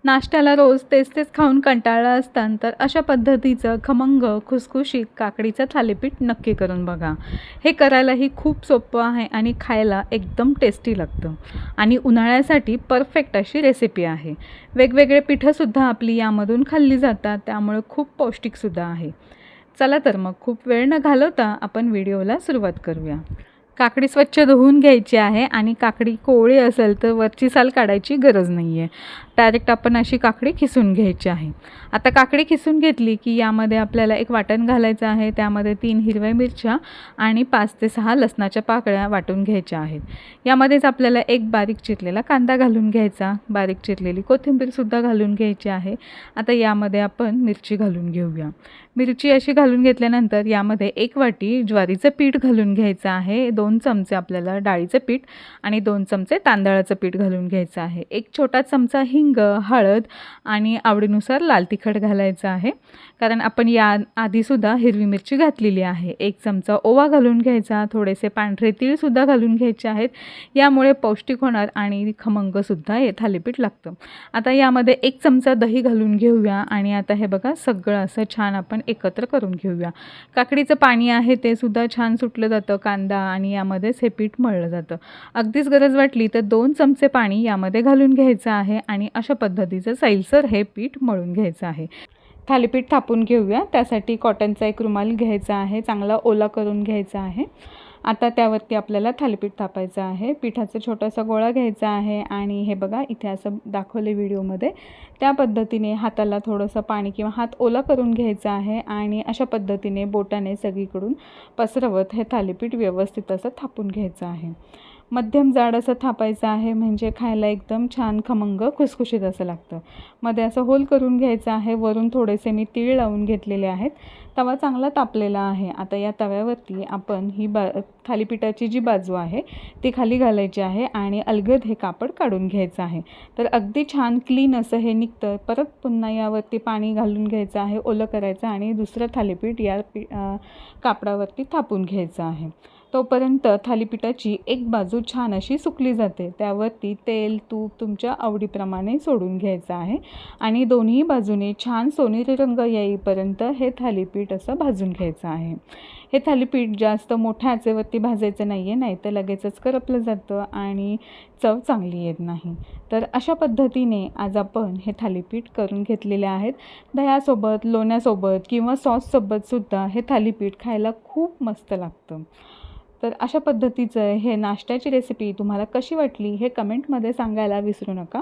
नाश्त्याला रोज तेच तेच खाऊन कंटाळला असताना तर अशा पद्धतीचं खमंग खुसखुशीत काकडीचं थालीपीठ नक्की करून बघा. हे करायलाही खूप सोपं आहे आणि खायला एकदम टेस्टी लागतं आणि उन्हाळ्यासाठी परफेक्ट अशी रेसिपी आहे. वेगवेगळे पिठंसुद्धा आपली यामधून खाल्ली जातात, त्यामुळे खूप पौष्टिकसुद्धा आहे. चला तर मग खूप वेळ न घालवता आपण व्हिडिओला सुरुवात करूया. काकडी स्वच्छ धुवून घ्यायची आहे आणि काकडी कोवळी असेल तर वरची साल काढायची गरज नाही आहे. डायरेक्ट आपण अशी काकडी खिसून घ्यायची आहे. आता काकडी खिसून घेतली की यामध्ये आपल्याला एक वाटण घालायचं आहे. त्यामध्ये 3 हिरव्या मिरच्या आणि 5 ते 6 लसणाच्या पाकळ्या वाटून घ्यायच्या आहेत. यामध्येच आपल्याला एक बारीक चिरलेला कांदा घालून घ्यायचा, बारीक चिरलेली कोथिंबीरसुद्धा घालून घ्यायची आहे. आता यामध्ये आपण मिरची घालून घेऊया. मिरची अशी घालून घेतल्यानंतर यामध्ये 1 वाटी ज्वारीचं पीठ घालून घ्यायचं आहे. 2 चमचे आपल्याला डाळीचं पीठ आणि 2 चमचे तांदळाचं पीठ घालून घ्यायचं आहे. 1 छोटा चमचा हिंग, हळद आणि आवडीनुसार लाल तिखट घालायचं आहे, कारण आपण या आधीसुद्धा हिरवी मिरची घातलेली आहे. 1 चमचा ओवा घालून घ्यायचा, थोडेसे पांढरे तीळसुद्धा घालून घ्यायचे आहेत. यामुळे पौष्टिक होणार आणि खमंगसुद्धा हे थालीपीठ लागतं. आता यामध्ये 1 चमचा दही घालून घेऊया आणि आता हे बघा सगळं असं छान आपण एकत्र करून घेऊया. काकडीचं पाणी आहे ते सुद्धा छान सुटलं जातं, कांदा आणि यामध्येच हे पीठ मळलं जातं. अगदीच गरज वाटली तर 2 चमचे पाणी यामध्ये घालून घ्यायचं आहे आणि अशा पद्धतीचं सैलसर हे पीठ मळून घ्यायचं आहे. थालीपीठ थापून घेऊया. त्यासाठी कॉटनचा एक रुमाल घ्यायचा आहे, चांगला ओला करून घ्यायचा आहे. आता त्यावरती आपल्याला थालीपीठ थापायचं आहे. पिठाचा छोटासा गोळा घ्यायचा आहे आणि हे बघा इथे असं दाखवले व्हिडिओमध्ये, त्या पद्धतीने हाताला थोडंसं पाणी किंवा हात ओला करून घ्यायचा आहे आणि अशा पद्धतीने बोटाने सगळीकडून पसरवत हे थालीपीठ व्यवस्थित असं थापून घ्यायचं आहे. मध्यम जाड असं थापायचं आहे, म्हणजे खायला एकदम छान खमंग खुसखुशीत असं लागतं. मध्ये असं होल करून घ्यायचं आहे. वरून थोडेसे मी तीळ लावून घेतलेले आहेत. तवा चांगला तापलेला आहे. आता या तव्यावरती आपण ही थालीपीठाची जी बाजू आहे ती खाली घालायची आहे आणि अलगद हे कापड काढून घ्यायचं आहे. तर अगदी छान क्लीन असं हे निघतं. परत पुन्हा यावरती पाणी घालून घ्यायचं आहे, ओलं करायचं आणि दुसरं थालीपीठ या कापडावरती थापून घ्यायचं आहे. तोपर्यंत थालीपीठाची एक बाजू छान अशी सुकली जाते. त्यावरती तेल, तूप तुमच्या आवडीप्रमाणे सोडून घ्यायचं आहे आणि दोन्ही बाजूने छान सोनेरी रंग येईपर्यंत हे थालीपीठ असं भाजून घ्यायचं आहे. हे थालीपीठ जास्त मोठ्या आचेवरती भाजायचं नाही आहे, नाही तर लगेचच करपलं जातं आणि चव चांगली येत नाही. तर अशा पद्धतीने आज आपण हे थालीपीठ करून घेतलेले आहेत. दह्यासोबत, लोण्यासोबत किंवा सॉससोबतसुद्धा हे थालीपीठ खायला खूप मस्त लागतं. तर अशा पद्धतीचं हे नाश्त्याची रेसिपी तुम्हाला कशी वाटली हे कमेंटमध्ये सांगायला विसरू नका.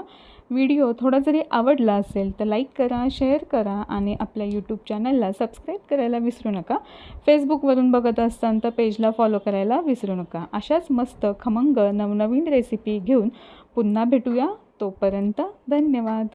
व्हिडिओ थोडा जरी आवडला असेल तर लाईक करा, शेअर करा आणि आपल्या यूट्यूब चॅनलला सबस्क्राईब करायला विसरू नका. फेसबुकवरून बघत असताना तर पेजला फॉलो करायला विसरू नका. अशाच मस्त खमंग नवनवीन रेसिपी घेऊन पुन्हा भेटूया. तोपर्यंत धन्यवाद.